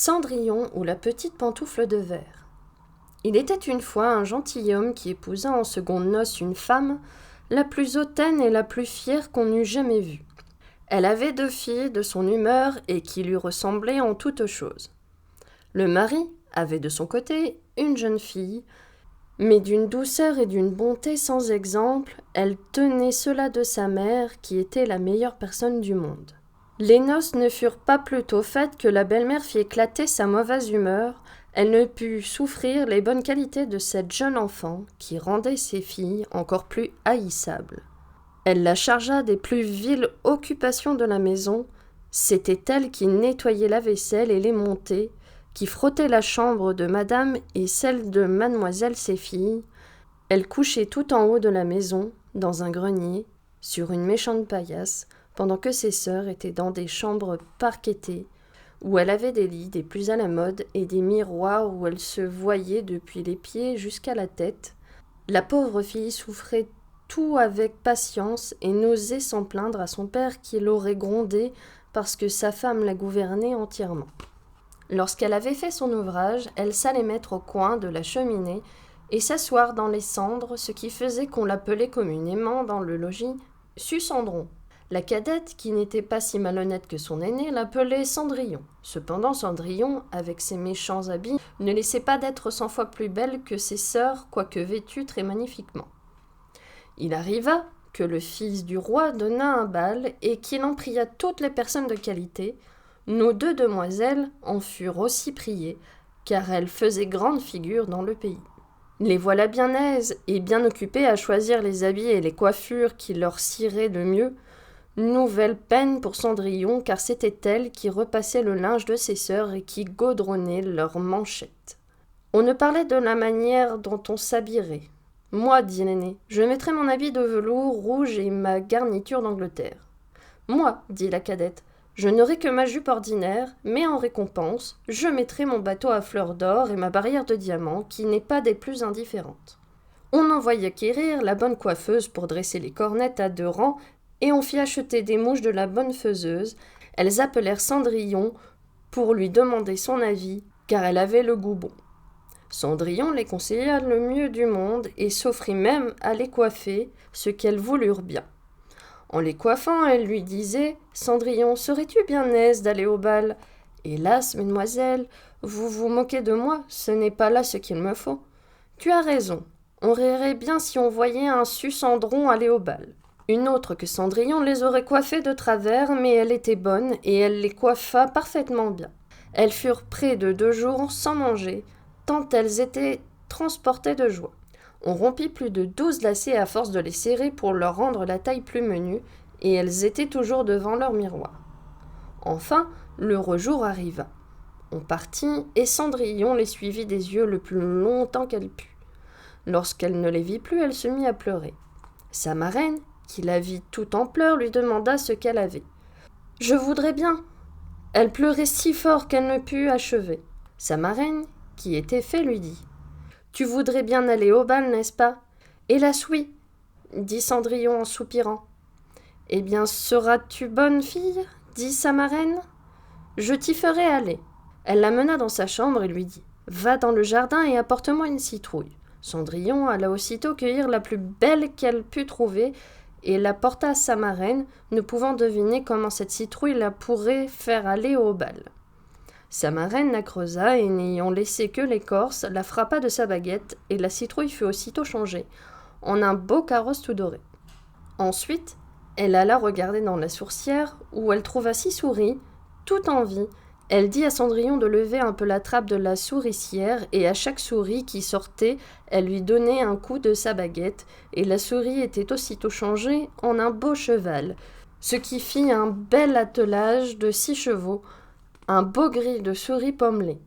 Cendrillon ou la petite pantoufle de verre. Il était une fois un gentilhomme qui épousa en secondes noces une femme, la plus hautaine et la plus fière qu'on eût jamais vue. Elle avait 2 filles de son humeur et qui lui ressemblaient en toutes choses. Le mari avait de son côté une jeune fille, mais d'une douceur et d'une bonté sans exemple, elle tenait cela de sa mère qui était la meilleure personne du monde. Les noces ne furent pas plus tôt faites que la belle-mère fit éclater sa mauvaise humeur. Elle ne put souffrir les bonnes qualités de cette jeune enfant qui rendait ses filles encore plus haïssables. Elle la chargea des plus viles occupations de la maison. C'était elle qui nettoyait la vaisselle et les montées, qui frottait la chambre de madame et celle de mademoiselle ses filles. Elle couchait tout en haut de la maison, dans un grenier, sur une méchante paillasse, pendant que ses sœurs étaient dans des chambres parquetées, où elle avait des lits des plus à la mode et des miroirs où elle se voyait depuis les pieds jusqu'à la tête. La pauvre fille souffrait tout avec patience et n'osait s'en plaindre à son père qui l'aurait grondée parce que sa femme la gouvernait entièrement. Lorsqu'elle avait fait son ouvrage, elle s'allait mettre au coin de la cheminée et s'asseoir dans les cendres, ce qui faisait qu'on l'appelait communément dans le logis « Sucendron ». La cadette, qui n'était pas si malhonnête que son aînée, l'appelait Cendrillon. Cependant, Cendrillon, avec ses méchants habits, ne laissait pas d'être 100 fois plus belle que ses sœurs, quoique vêtue très magnifiquement. Il arriva que le fils du roi donna un bal et qu'il en pria toutes les personnes de qualité. Nos 2 demoiselles en furent aussi priées, car elles faisaient grande figure dans le pays. Les voilà bien aises et bien occupées à choisir les habits et les coiffures qui leur siraient le mieux. Nouvelle peine pour Cendrillon, car c'était elle qui repassait le linge de ses sœurs et qui gaudronnait leurs manchettes. On ne parlait de la manière dont on s'habillerait. Moi, dit l'aînée, je mettrai mon habit de velours rouge et ma garniture d'Angleterre. Moi, dit la cadette, je n'aurai que ma jupe ordinaire, mais en récompense, je mettrai mon bateau à fleurs d'or et ma barrière de diamants, qui n'est pas des plus indifférentes. On envoya quérir la bonne coiffeuse pour dresser les cornettes à 2 rangs, et on fit acheter des mouches de la bonne faiseuse. Elles appelèrent Cendrillon pour lui demander son avis, car elle avait le goût bon. Cendrillon les conseilla le mieux du monde et s'offrit même à les coiffer, ce qu'elles voulurent bien. En les coiffant, elle lui disait « Cendrillon, serais-tu bien aise d'aller au bal ?»« Hélas, mesdemoiselles, vous vous moquez de moi, ce n'est pas là ce qu'il me faut. »« Tu as raison, on rirait bien si on voyait un Sucendron aller au bal. » Une autre que Cendrillon les aurait coiffées de travers, mais elle était bonne et elle les coiffa parfaitement bien. Elles furent près de 2 jours sans manger, tant elles étaient transportées de joie. On rompit plus de 12 lacets à force de les serrer pour leur rendre la taille plus menue, et elles étaient toujours devant leur miroir. Enfin, l'heureux jour arriva. On partit, et Cendrillon les suivit des yeux le plus longtemps qu'elle put. Lorsqu'elle ne les vit plus, elle se mit à pleurer. Sa marraine, qui la vit tout en pleurs, lui demanda ce qu'elle avait. « Je voudrais bien. » Elle pleurait si fort qu'elle ne put achever. Sa marraine, qui était fée, lui dit « Tu voudrais bien aller au bal, n'est-ce pas ?»« Hélas, oui, » dit Cendrillon en soupirant. « Eh bien, seras-tu bonne fille ?» dit sa marraine. « Je t'y ferai aller. » Elle la mena dans sa chambre et lui dit « Va dans le jardin et apporte-moi une citrouille. » Cendrillon alla aussitôt cueillir la plus belle qu'elle put trouver et la porta à sa marraine, ne pouvant deviner comment cette citrouille la pourrait faire aller au bal. Sa marraine la creusa et, n'ayant laissé que l'écorce, la frappa de sa baguette, et la citrouille fut aussitôt changée en un beau carrosse tout doré. Ensuite, elle alla regarder dans la sourcière, où elle trouva 6 souris, tout en vie. Elle dit à Cendrillon de lever un peu la trappe de la souricière, et à chaque souris qui sortait, elle lui donnait un coup de sa baguette, et la souris était aussitôt changée en un beau cheval, ce qui fit un bel attelage de 6 chevaux, un beau gris de souris pommelées.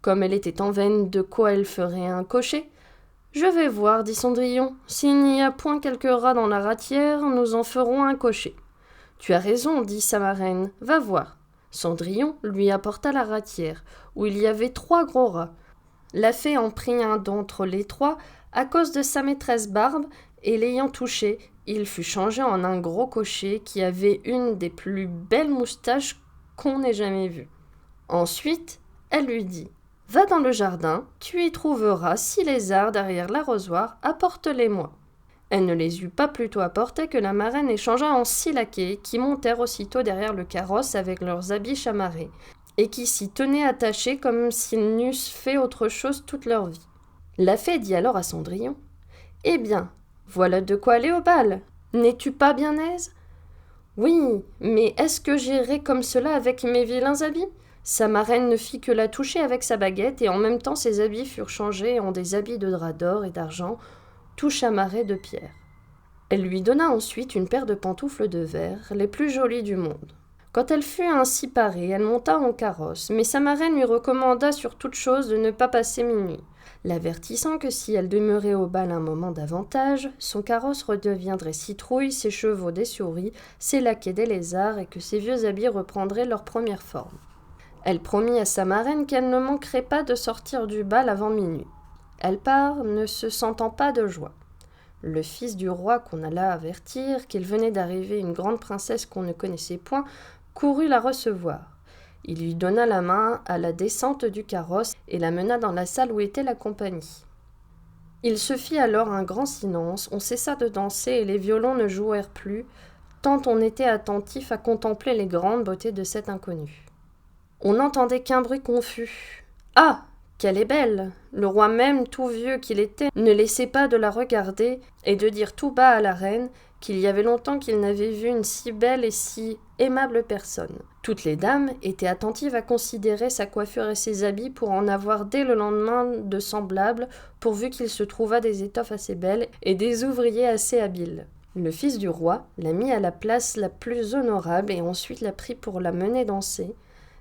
Comme elle était en veine de quoi elle ferait un cocher, « Je vais voir, dit Cendrillon, s'il n'y a point quelques rats dans la ratière, nous en ferons un cocher. »« Tu as raison, dit sa marraine, va voir. » Cendrillon lui apporta la ratière, où il y avait 3 gros rats. La fée en prit un d'entre les 3 à cause de sa maîtresse Barbe, et l'ayant touché, il fut changé en un gros cocher qui avait une des plus belles moustaches qu'on ait jamais vues. Ensuite, Elle lui dit « Va dans le jardin, tu y trouveras 6 lézards derrière l'arrosoir, apporte-les-moi. » Elle ne les eut pas plutôt apportés que la marraine échangea en 6 laquais qui montèrent aussitôt derrière le carrosse avec leurs habits chamarrés et qui s'y tenaient attachés comme s'ils n'eussent fait autre chose toute leur vie. La fée dit alors à Cendrillon « Eh bien, voilà de quoi aller au bal. N'es-tu pas bien aise ? » « Oui, mais est-ce que j'irai comme cela avec mes vilains habits ?» Sa marraine ne fit que la toucher avec sa baguette, et en même temps ses habits furent changés en des habits de drap d'or et d'argent, tout chamarrés de pierre. Elle lui donna ensuite une paire de pantoufles de verre, les plus jolies du monde. Quand elle fut ainsi parée, elle monta en carrosse, mais sa marraine lui recommanda sur toute chose de ne pas passer minuit, l'avertissant que si elle demeurait au bal un moment davantage, son carrosse redeviendrait citrouille, ses chevaux des souris, ses laquais des lézards, et que ses vieux habits reprendraient leur première forme. Elle promit à sa marraine qu'elle ne manquerait pas de sortir du bal avant minuit. Elle part, ne se sentant pas de joie. Le fils du roi qu'on alla avertir qu'il venait d'arriver une grande princesse qu'on ne connaissait point, courut la recevoir. Il lui donna la main à la descente du carrosse et la mena dans la salle où était la compagnie. Il se fit alors un grand silence, on cessa de danser et les violons ne jouèrent plus, tant on était attentif à contempler les grandes beautés de cette inconnue. On n'entendait qu'un bruit confus. « Ah ! Qu'elle est belle !» Le roi même, tout vieux qu'il était, ne laissait pas de la regarder et de dire tout bas à la reine qu'il y avait longtemps qu'il n'avait vu une si belle et si aimable personne. Toutes les dames étaient attentives à considérer sa coiffure et ses habits pour en avoir dès le lendemain de semblables, pourvu qu'il se trouvât des étoffes assez belles et des ouvriers assez habiles. Le fils du roi la mit à la place la plus honorable et ensuite la prit pour la mener danser.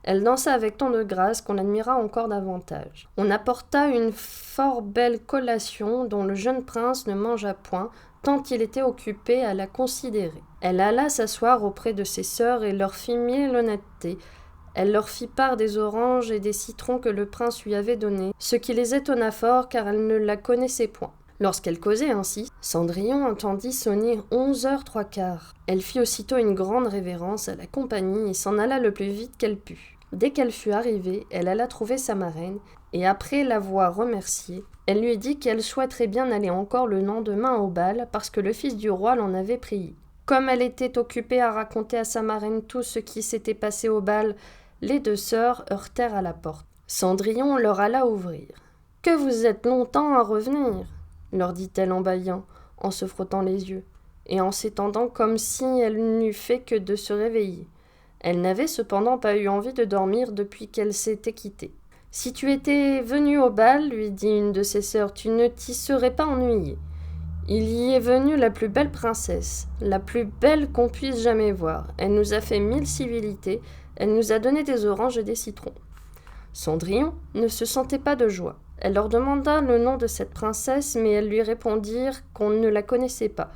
Elle dansa avec tant de grâce qu'on l'admira encore davantage. On apporta une fort belle collation dont le jeune prince ne mangea point, tant il était occupé à la considérer. Elle alla s'asseoir auprès de ses sœurs et leur fit mille honnêtetés. Elle leur fit part des oranges et des citrons que le prince lui avait donnés, ce qui les étonna fort car elle ne la connaissait point. Lorsqu'elle causait ainsi, Cendrillon entendit sonner 11h trois quarts. Elle fit aussitôt une grande révérence à la compagnie et s'en alla le plus vite qu'elle put. Dès qu'elle fut arrivée, elle alla trouver sa marraine, et après l'avoir remerciée, elle lui dit qu'elle souhaiterait bien aller encore le lendemain au bal, parce que le fils du roi l'en avait prié. Comme elle était occupée à raconter à sa marraine tout ce qui s'était passé au bal, les 2 sœurs heurtèrent à la porte. Cendrillon leur alla ouvrir. « Que vous êtes longtemps à revenir ?» leur dit-elle en bâillant, en se frottant les yeux, et en s'étendant comme si elle n'eût fait que de se réveiller. Elle n'avait cependant pas eu envie de dormir depuis qu'elle s'était quittée. « Si tu étais venue au bal, lui dit une de ses sœurs, tu ne t'y serais pas ennuyée. Il y est venue la plus belle princesse, la plus belle qu'on puisse jamais voir. Elle nous a fait 1000 civilités, elle nous a donné des oranges et des citrons. » Cendrillon ne se sentait pas de joie. Elle leur demanda le nom de cette princesse, mais elles lui répondirent qu'on ne la connaissait pas,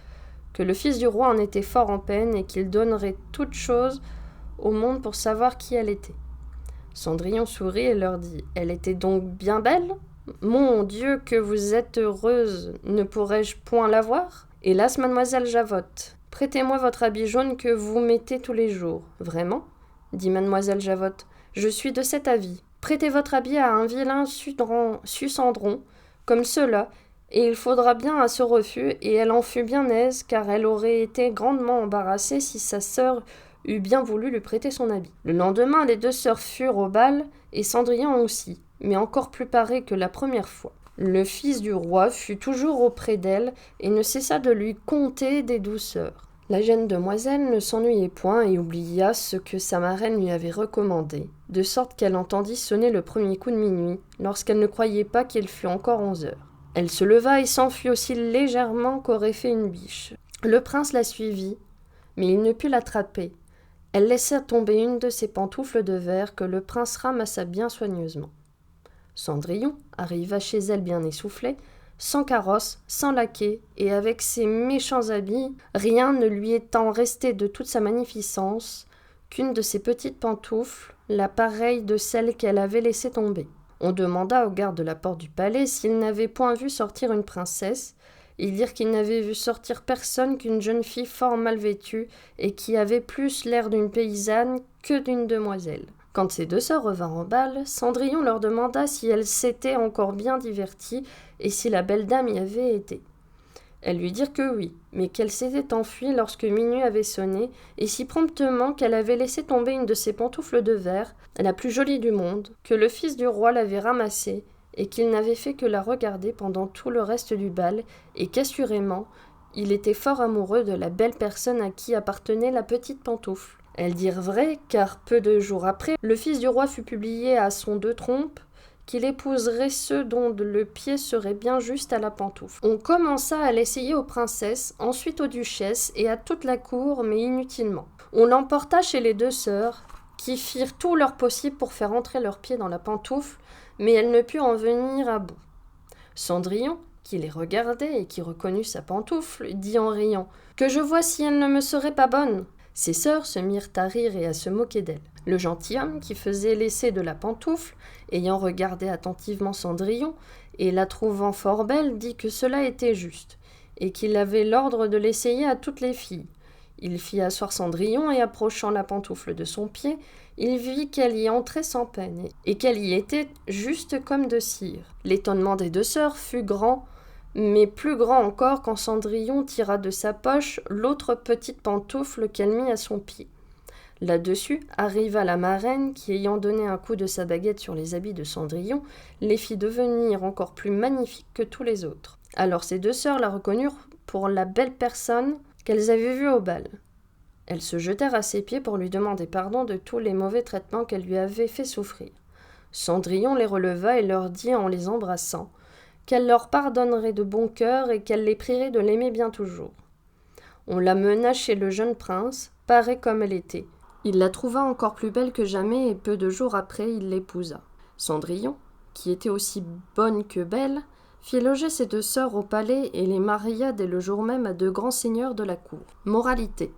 que le fils du roi en était fort en peine et qu'il donnerait toute chose au monde pour savoir qui elle était. Cendrillon sourit et leur dit « Elle était donc bien belle ? Mon Dieu, que vous êtes heureuse, ne pourrais-je point la voir ? Hélas, mademoiselle Javotte, prêtez-moi votre habit jaune que vous mettez tous les jours. »« Vraiment ? » dit mademoiselle Javotte. « Je suis de cet avis. Prêtez votre habit à un vilain Sucendron, comme cela, et il faudra bien à ce refus, et elle en fut bien aise, car elle aurait été grandement embarrassée si sa sœur eût bien voulu lui prêter son habit. Le lendemain, les 2 sœurs furent au bal, et Cendrillon aussi, mais encore plus parée que la première fois. Le fils du roi fut toujours auprès d'elle, et ne cessa de lui conter des douceurs. La jeune demoiselle ne s'ennuyait point et oublia ce que sa marraine lui avait recommandé, de sorte qu'elle entendit sonner le premier coup de minuit, lorsqu'elle ne croyait pas qu'il fût encore 11h. Elle se leva et s'enfuit aussi légèrement qu'aurait fait une biche. Le prince la suivit, mais il ne put l'attraper. Elle laissa tomber une de ses pantoufles de verre que le prince ramassa bien soigneusement. Cendrillon arriva chez elle bien essoufflée, sans carrosse, sans laquais, et avec ses méchants habits, rien ne lui étant resté de toute sa magnificence qu'une de ses petites pantoufles, la pareille de celle qu'elle avait laissée tomber. On demanda au garde de la porte du palais s'il n'avait point vu sortir une princesse. Ils dirent qu'ils n'avaient vu sortir personne qu'une jeune fille fort mal vêtue et qui avait plus l'air d'une paysanne que d'une demoiselle. Quand ses 2 sœurs revinrent au bal, Cendrillon leur demanda si elles s'étaient encore bien diverties et si la belle dame y avait été. Elles lui dirent que oui, mais qu'elle s'était enfuie lorsque minuit avait sonné, et si promptement qu'elle avait laissé tomber une de ses pantoufles de verre, la plus jolie du monde, que le fils du roi l'avait ramassée, et qu'il n'avait fait que la regarder pendant tout le reste du bal, et qu'assurément, il était fort amoureux de la belle personne à qui appartenait la petite pantoufle. Elles dirent vrai, car peu de jours après, le fils du roi fut publié à son 2 trompes, qu'il épouserait ceux dont le pied serait bien juste à la pantoufle. On commença à l'essayer aux princesses, ensuite aux duchesses et à toute la cour, mais inutilement. On l'emporta chez les 2 sœurs, qui firent tout leur possible pour faire entrer leurs pieds dans la pantoufle, mais elles ne purent en venir à bout. Cendrillon, qui les regardait et qui reconnut sa pantoufle, dit en riant « Que je vois si elle ne me serait pas bonne !» Ses sœurs se mirent à rire et à se moquer d'elle. Le gentilhomme, qui faisait l'essai de la pantoufle, ayant regardé attentivement Cendrillon, et la trouvant fort belle, dit que cela était juste, et qu'il avait l'ordre de l'essayer à toutes les filles. Il fit asseoir Cendrillon, et approchant la pantoufle de son pied, il vit qu'elle y entrait sans peine, et qu'elle y était juste comme de cire. L'étonnement des 2 sœurs fut grand, mais plus grand encore quand Cendrillon tira de sa poche l'autre petite pantoufle qu'elle mit à son pied. Là-dessus arriva la marraine qui, ayant donné un coup de sa baguette sur les habits de Cendrillon, les fit devenir encore plus magnifiques que tous les autres. Alors ces 2 sœurs la reconnurent pour la belle personne qu'elles avaient vue au bal. Elles se jetèrent à ses pieds pour lui demander pardon de tous les mauvais traitements qu'elle lui avait fait souffrir. Cendrillon les releva et leur dit en les embrassant qu'elle leur pardonnerait de bon cœur et qu'elle les prierait de l'aimer bien toujours. On la mena chez le jeune prince, parée comme elle était. Il la trouva encore plus belle que jamais et peu de jours après il l'épousa. Cendrillon, qui était aussi bonne que belle, fit loger ses 2 sœurs au palais et les maria dès le jour même à 2 grands seigneurs de la cour. Moralité.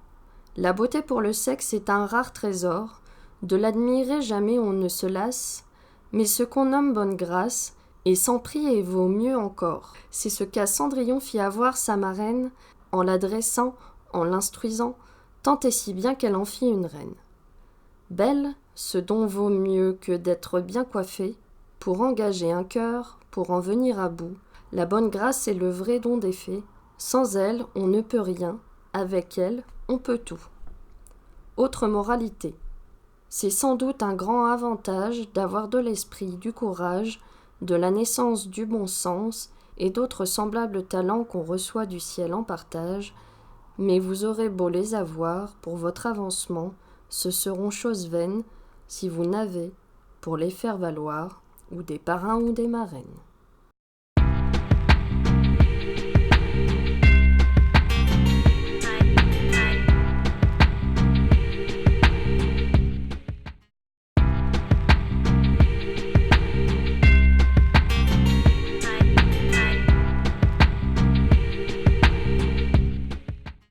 La beauté pour le sexe est un rare trésor, de l'admirer jamais on ne se lasse, mais ce qu'on nomme bonne grâce, et sans prix et vaut mieux encore. C'est ce qu'à Cendrillon fit avoir sa marraine, en la dressant, en l'instruisant, tant et si bien qu'elle en fit une reine. Belle, ce dont vaut mieux que d'être bien coiffée, pour engager un cœur, pour en venir à bout, la bonne grâce est le vrai don des fées, sans elle on ne peut rien, avec elle on peut tout. Autre moralité. C'est sans doute un grand avantage d'avoir de l'esprit, du courage, de la naissance du bon sens et d'autres semblables talents qu'on reçoit du ciel en partage, mais vous aurez beau les avoir pour votre avancement, ce seront choses vaines si vous n'avez, pour les faire valoir, ou des parrains ou des marraines.